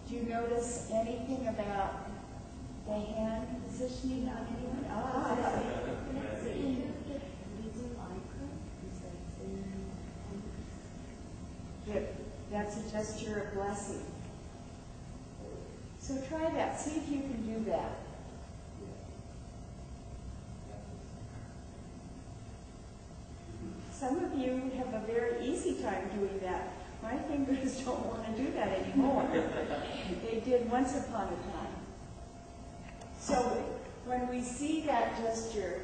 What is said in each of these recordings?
Do you notice anything about the hand positioning on anyone? That's a gesture of blessing. So try that. See if you can do that. Some of you have a very easy time doing that. My fingers don't want to do that anymore. They did once upon a time. So when we see that gesture,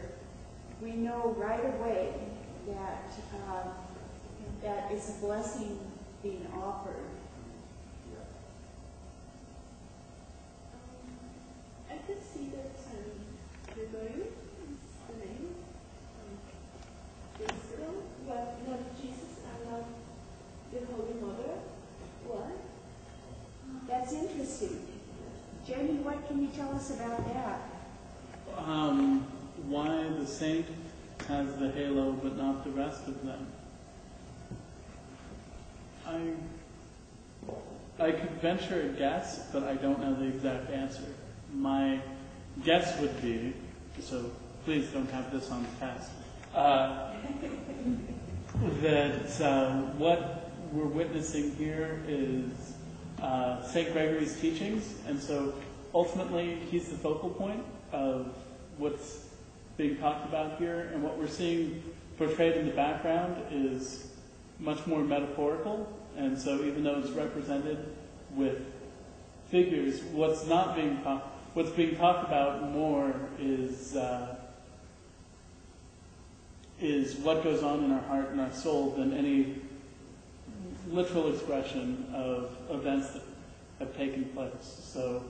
we know right away that that is a blessing being offered. I could see that Gregory is the name. Israel, but not Jesus and not the Holy Mother. Why? That's interesting. Jamie, what can you tell us about that? Why the saint has the halo but not the rest of them? I could venture a guess, but I don't know the exact answer. My guess would be, so please don't have this on the test, that what we're witnessing here is St. Gregory's teachings, and so ultimately he's the focal point of what's being talked about here, and what we're seeing portrayed in the background is much more metaphorical, and so even though it's represented with figures, what's being talked about more is what goes on in our heart and our soul than any literal expression of events that have taken place. So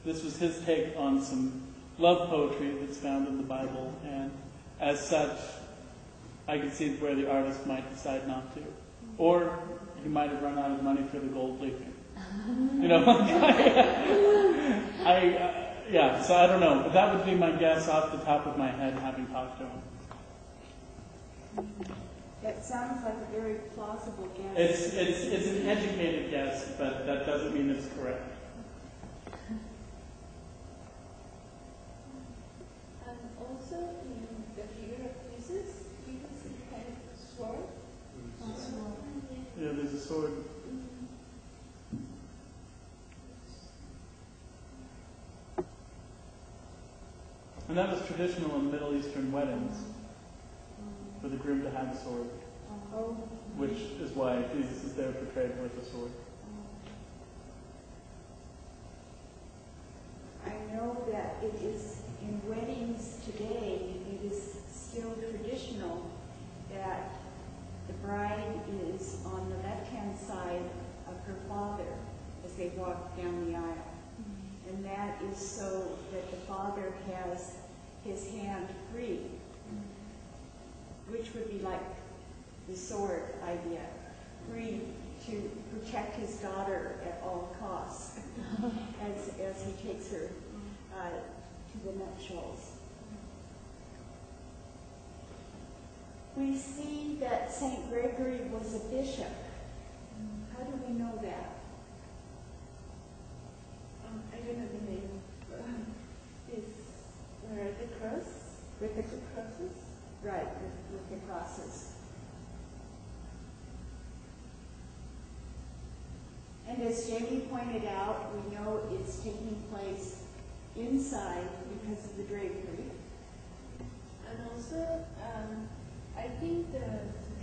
this was his take on some love poetry that's found in the Bible, and as such, I can see where the artist might decide not to. Or he might have run out of money for the gold leafing. You know, so I don't know. But that would be my guess off the top of my head, having talked to him. That sounds like a very plausible guess. It's an educated guess, but that doesn't mean it's correct. And also in the figure of Jesus, you can see kind of sword. Yeah, there's a sword. And that was traditional in Middle Eastern weddings, for the groom to have a sword, which is why Jesus is there portrayed with a sword. I know that it is in weddings today, it is still traditional that the bride is on the left-hand side of her father as they walk down the aisle. And that is so that the father has his hand free, which would be like the sword idea, free to protect his daughter at all costs as he takes her to the nuptials. We see that St. Gregory was a bishop. How do we know that? I don't know the name. Where are the cross? With the crosses? Right, with the crosses. And as Jamie pointed out, we know it's taking place inside because of the drapery. And also, I think the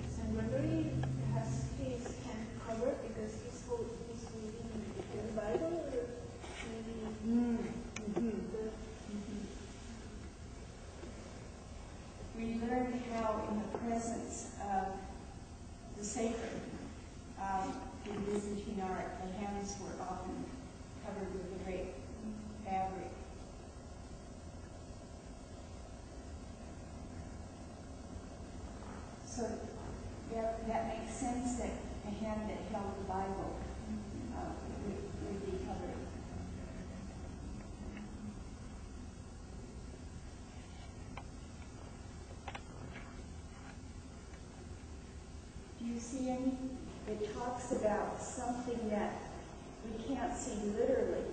St. Gregory has his hand covered because he's reading the Bible, or maybe We learned how in the presence of the sacred, in Byzantine art, the hands were often covered with the drape fabric. So that makes sense that a hand that held the Bible would be covered. Do you see any that talks about something that we can't see literally.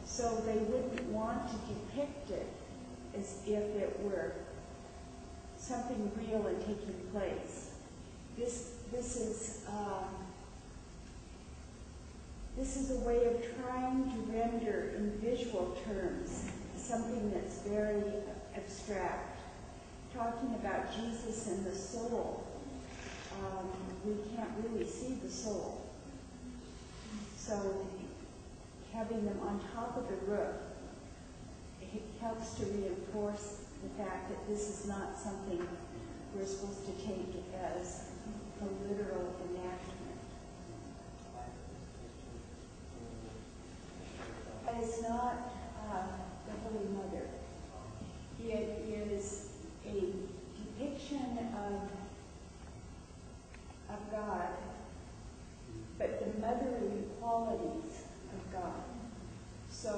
So they wouldn't want to depict it as if it were something real and taking place. This is a way of trying to render in visual terms something that's very abstract. Talking about Jesus and the soul, we can't really see the soul. So having them on top of the roof, it helps to reinforce the fact that this is not something we're supposed to take as a literal enactment. It is not the Holy Mother. It is a depiction of God, but the motherly qualities of God. So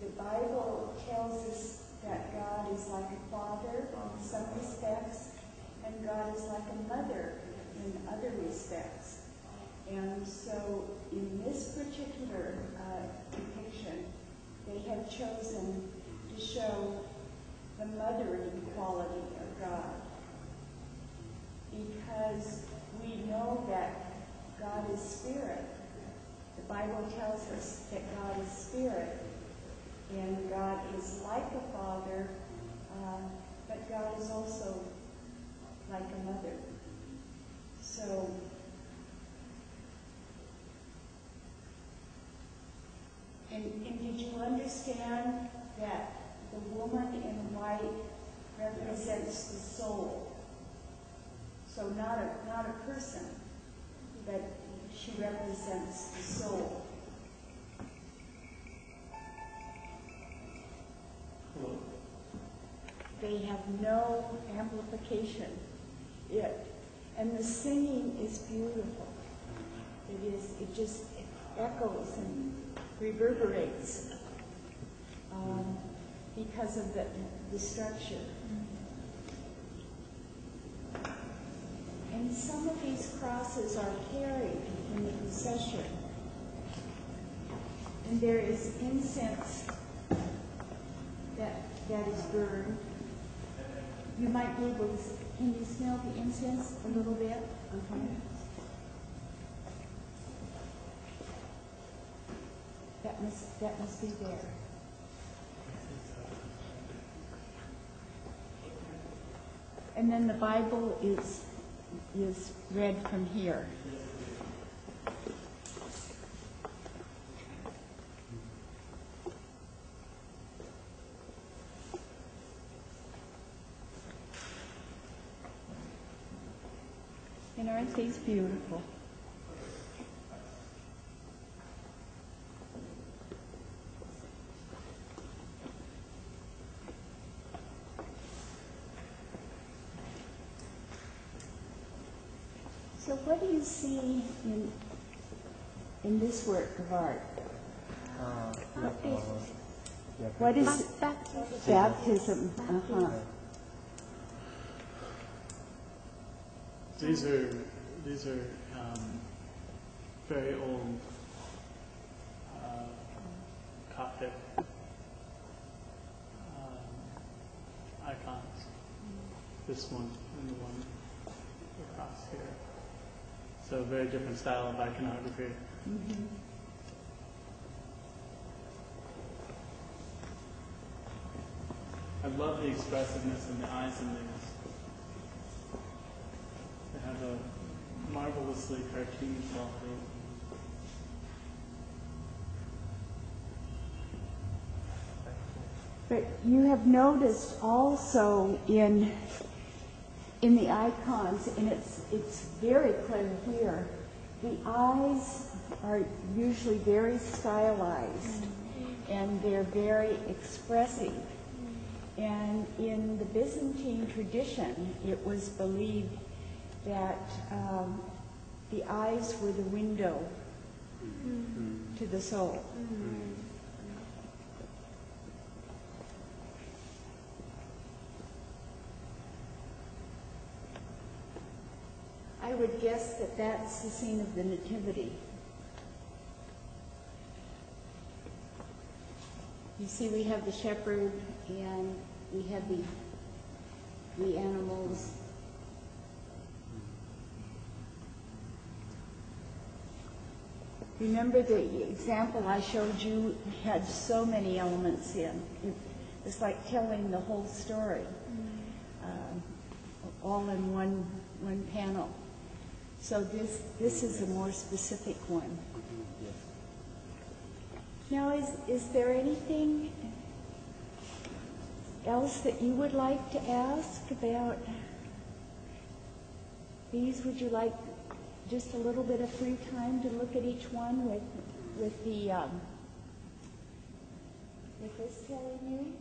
the Bible tells us that God is like a father in some respects, and God is like a mother in other respects. And so in this particular depiction, they have chosen to show the motherly quality of God, because we know that God is spirit. The Bible tells us that God is spirit, and God is like a father, but God is also like a mother. So and did you understand that the woman in white represents the soul? So not a person, but she represents the soul. Hello? They have no amplification. And the singing is beautiful. It just echoes and reverberates because of the structure. And some of these crosses are carried in the procession. And there is incense that is burned. You might be able to, can you smell the incense a little bit? Okay. That must be there. And then the Bible is read from here. And aren't these beautiful? So what do you see in this work of art? What is baptism? Uh-huh. These are very old Coptic icons. This one and the one across here. So a very different style of iconography. Mm-hmm. I love the expressiveness in the eyes in these. They have a marvelously cartoony quality. But you have noticed also in the icons, and it's very clear here, the eyes are usually very stylized, and they're very expressive. And in the Byzantine tradition, it was believed that the eyes were the window to the soul. I would guess that that's the scene of the Nativity. You see, we have the shepherd and we have the animals. Remember the example I showed you had so many elements in. It's like telling the whole story, all in one panel. So this is a more specific one. Now, is there anything else that you would like to ask about these? Would you like just a little bit of free time to look at each one with this telling you?